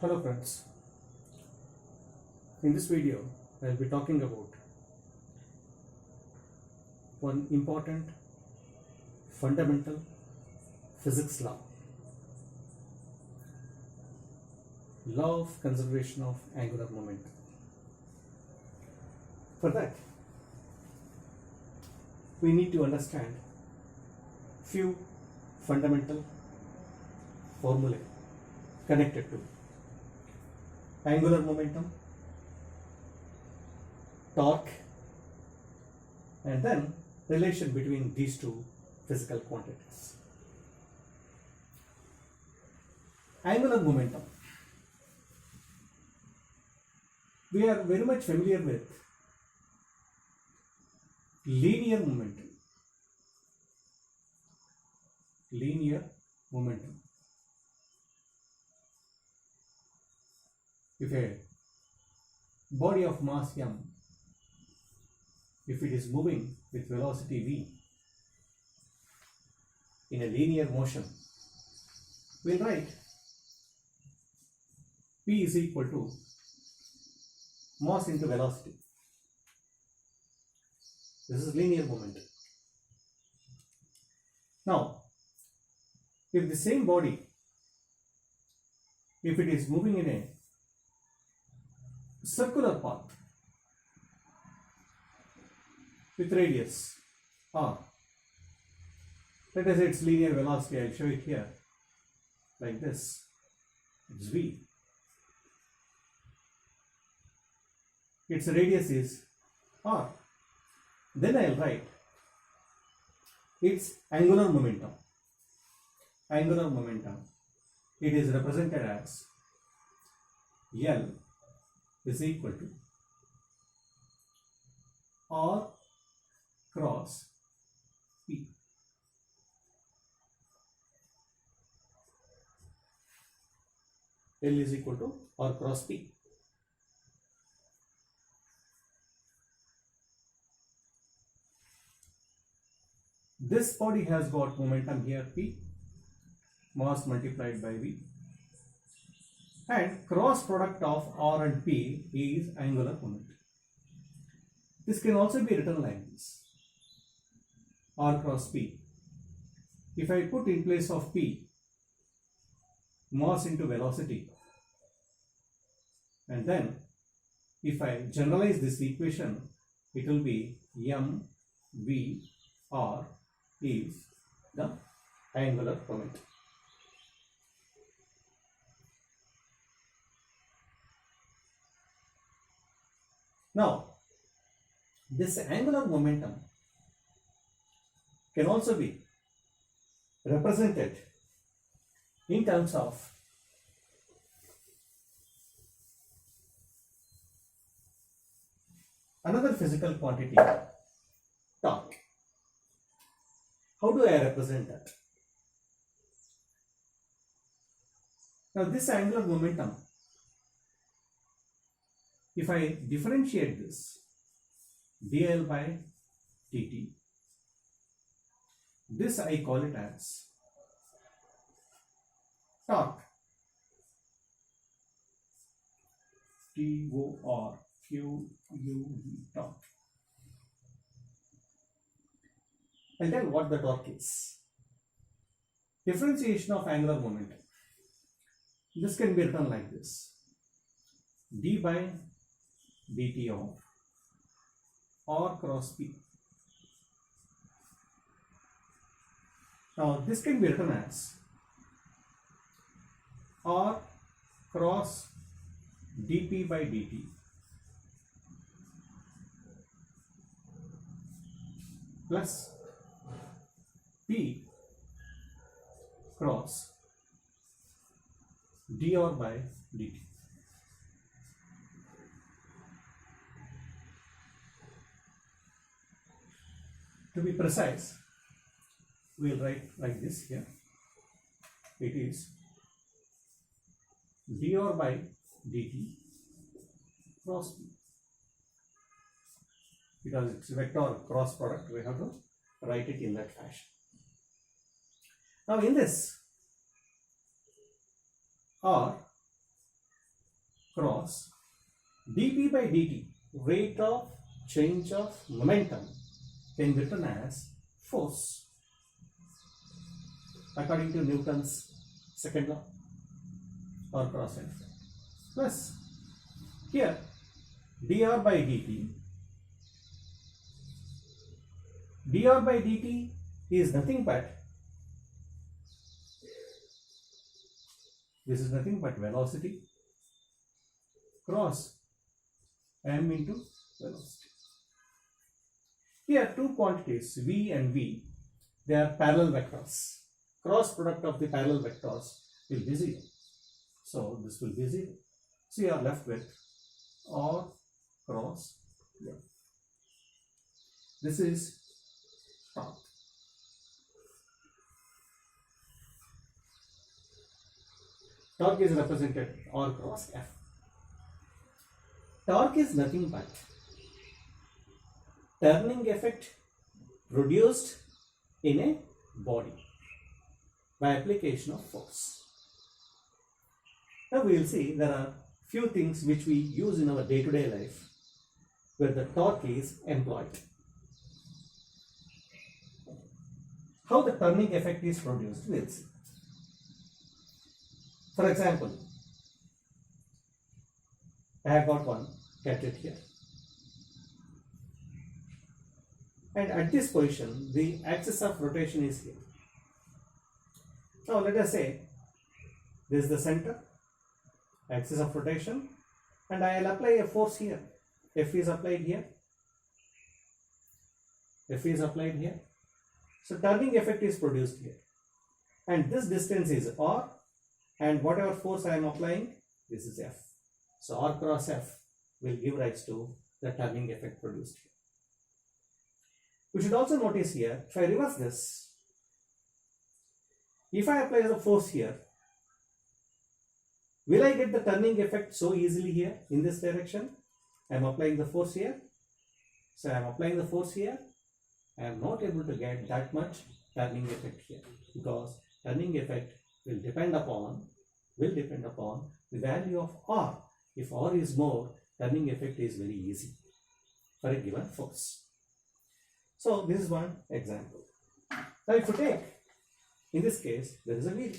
Hello friends, in this video I will be talking about one important fundamental physics law of conservation of angular momentum. For that we need to understand few fundamental formulae connected to angular momentum, torque, and then relation between these two physical quantities. Angular momentum. We are very much familiar with linear momentum. Linear momentum. If a body of mass m, if it is moving with velocity v in a linear motion, we'll write p is equal to mass into velocity. This is linear momentum. Now, if the same body, if it is moving in a circular path with radius r, let us say its linear velocity, I'll show it here like this, it's v, its radius is r, then I'll write its angular momentum. Angular momentum, it is represented as L is equal to R cross P. L is equal to R cross P. This body has got momentum here P, mass multiplied by V, and cross product of R and P is angular momentum. This can also be written like this, R cross P. If I put in place of P mass into velocity, and then if I generalize this equation, it will be m v r is the angular momentum. Now, this angular momentum can also be represented in terms of another physical quantity, torque. How do I represent that? Now, this angular momentum, if I differentiate this dl by dt, this I call it as torque, T-O-R-Q-U-E, torque. I'll tell what the torque is. Differentiation of angular momentum. This can be written like this, d by dt of R cross P. Now this can be written as R cross dp by dt plus P cross dr by dt. To be precise, we will write like this here. It is dr by dt cross P. Because it's vector cross product, we have to write it in that fashion. Now in this, R cross dp by dt, rate of change of momentum, can be written as force according to Newton's second law, or cross F, plus here dr by dt. dr by dt is nothing but, this is nothing but velocity cross m into velocity. Here two quantities v and v, they are parallel vectors. Cross product of the parallel vectors will be 0. So this will be 0. So you are left with r cross m. This is torque. Torque is represented r cross f. Torque is nothing but turning effect produced in a body by application of force. Now we will see there are few things which we use in our day-to-day life where the torque is employed. How the turning effect is produced, we will see. For example, I have got one gadget here, and at this position the axis of rotation is here. Now let us say this is the center, axis of rotation, and I will apply a force here. F is applied here, F is applied here. So turning effect is produced here, and this distance is r, and whatever force I am applying, this is F. So r cross F will give rise to the turning effect produced here. We should also notice here, if I reverse this, if I apply the force here, will I get the turning effect so easily here in this direction? I am applying the force here. So I am applying the force here. I am not able to get that much turning effect here, because turning effect will depend upon the value of r. If r is more, turning effect is very easy for a given force. So this is one example. Now if you take, in this case, there is a wheel.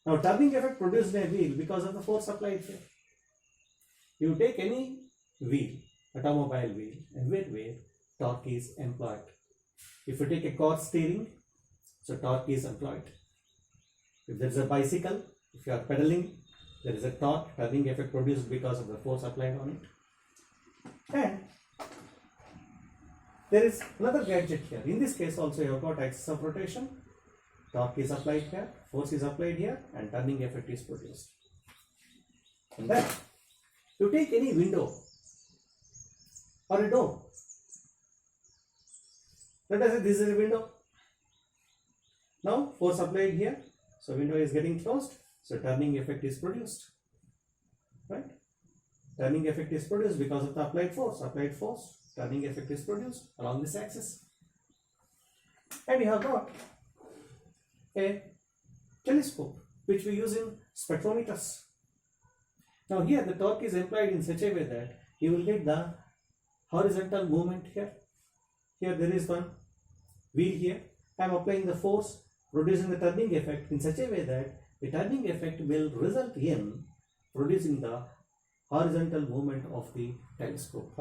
Now turning effect produced by a wheel because of the force applied here. You take any wheel, automobile wheel, and where torque is employed. If you take a car steering, so torque is employed. If there is a bicycle, if you are pedaling, there is a torque, turning effect produced because of the force applied on it. And there is another gadget here. In this case also you have got axis of rotation, torque is applied here, force is applied here, and turning effect is produced. And then you take any window or a door. Let us say this is a window. Now force applied here, so window is getting closed, so turning effect is produced. Right? Turning effect is produced because of the applied force. Turning effect is produced along this axis. And you have got a telescope which we use in spectrometers. Now here the torque is employed in such a way that you will get the horizontal movement here. Here there is one wheel here. I am applying the force producing the turning effect in such a way that the turning effect will result in producing the horizontal movement of the telescope.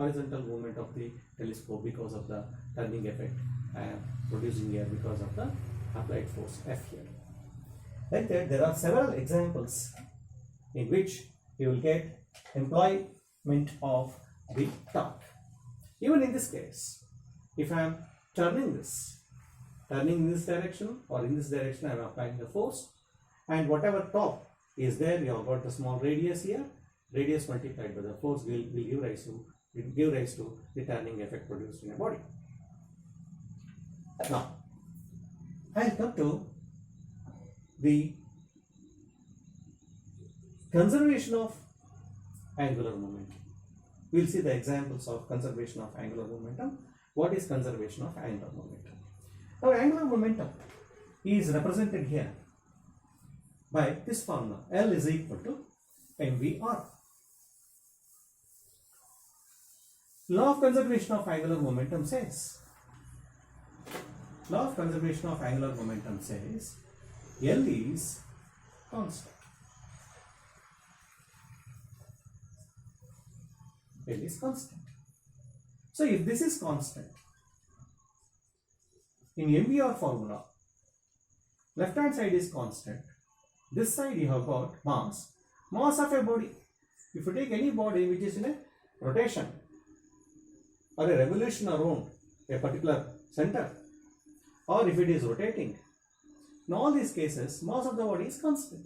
Because of the turning effect I am producing here because of the applied force F here. Like that, there are several examples in which you will get employment of the torque. Even in this case, if I am turning in this direction or in this direction, I am applying the force, and whatever torque is there, you have got the small radius here. Radius multiplied by the force will give rise to the turning effect produced in a body. Now, I will come to the conservation of angular momentum. We will see the examples of conservation of angular momentum. What is conservation of angular momentum? Now, angular momentum is represented here by this formula. L is equal to mvr. Law of conservation of angular momentum says, law of conservation of angular momentum says L is constant. L is constant. So if this is constant, in MVR formula, left hand side is constant. This side you have got mass of a body. If you take any body which is in a rotation or a revolution around a particular center, or if it is rotating, in all these cases, mass of the body is constant.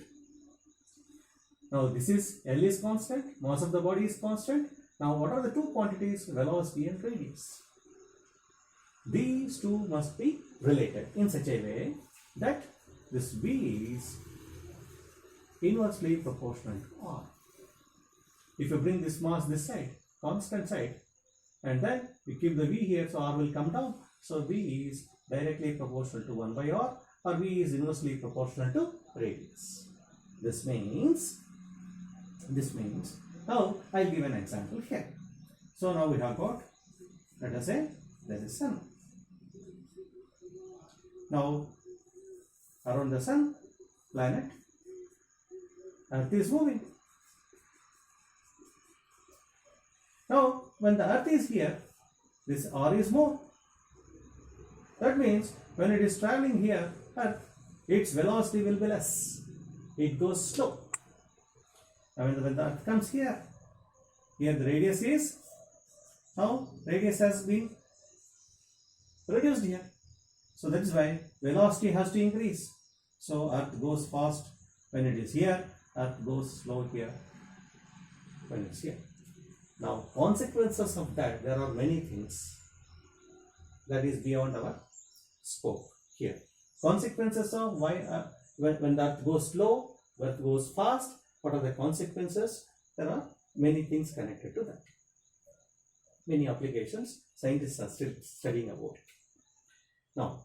Now this is L is constant, mass of the body is constant. Now what are the two quantities? Velocity and radius. These two must be related in such a way that this V is inversely proportional to R. If you bring this mass this side, constant side, and then you keep the V here, so R will come down. So V is directly proportional to 1 by R, or V is inversely proportional to radius. This means, now I'll give an example here. So now we have got, let us say, there is sun. Now around the sun, planet, Earth is moving. Now when the Earth is here, this R is more. That means when it is traveling here, Earth, its velocity will be less. It goes slow. Now when the Earth comes here the radius is, now radius has been reduced here. So that is why velocity has to increase. So Earth goes fast when it is here, Earth goes slow here when it's here. Now consequences of that, there are many things that is beyond our scope here. Consequences of why when the Earth goes slow, Earth goes fast, what are the consequences? There are many things connected to that. Many applications, scientists are still studying about it. Now,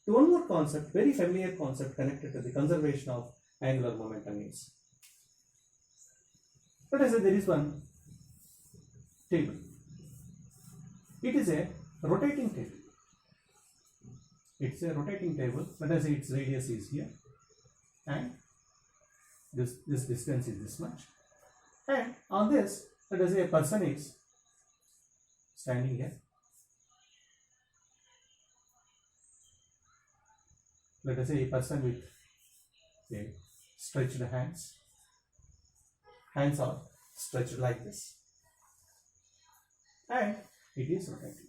to one more concept, very familiar concept connected to the conservation of angular momentum is, let us say there is one table. It is a rotating table. It's a rotating table. Let us say its radius is here, and this distance is this much. And on this, let us say a person is standing here. Let us say a person with stretched hands. Hands are stretched like this, and it is rotating.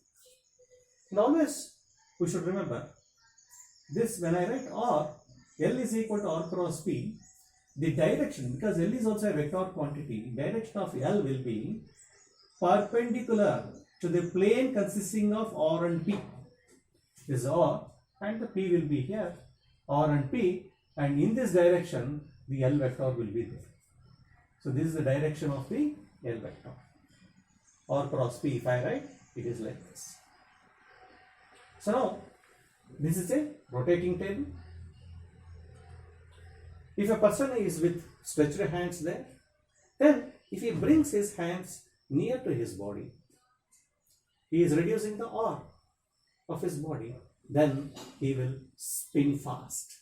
And always we should remember this, when I write R, L is equal to R cross P, the direction, because L is also a vector quantity, direction of L will be perpendicular to the plane consisting of R and P. This is R, and the P will be here, R and P, and in this direction the L vector will be there. So this is the direction of the L vector. R cross P, if I write, it is like this. So now, this is a rotating table. If a person is with stretched hands there, then if he brings his hands near to his body, he is reducing the R of his body, then he will spin fast.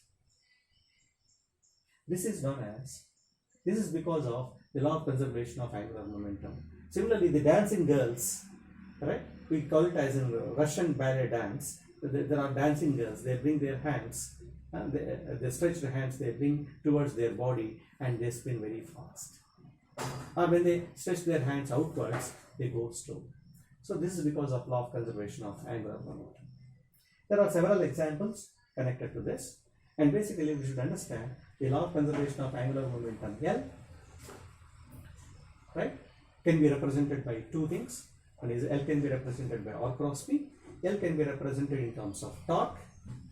This is because of the law of conservation of angular momentum. Similarly, the dancing girls, right? We call it as in Russian ballet dance. There are dancing girls. They bring their hands, they stretch their hands, they bring towards their body, and they spin very fast. Or when they stretch their hands outwards, they go slow. So this is because of law of conservation of angular momentum. There are several examples connected to this, and basically we should understand the law of conservation of angular momentum L, right, can be represented by two things. One is L can be represented by R cross P. L can be represented in terms of torque.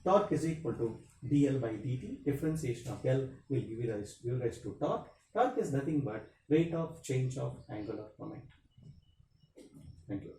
Torque is equal to dL by dt. Differentiation of L will give rise to torque. Torque is nothing but rate of change of angular momentum. Thank you.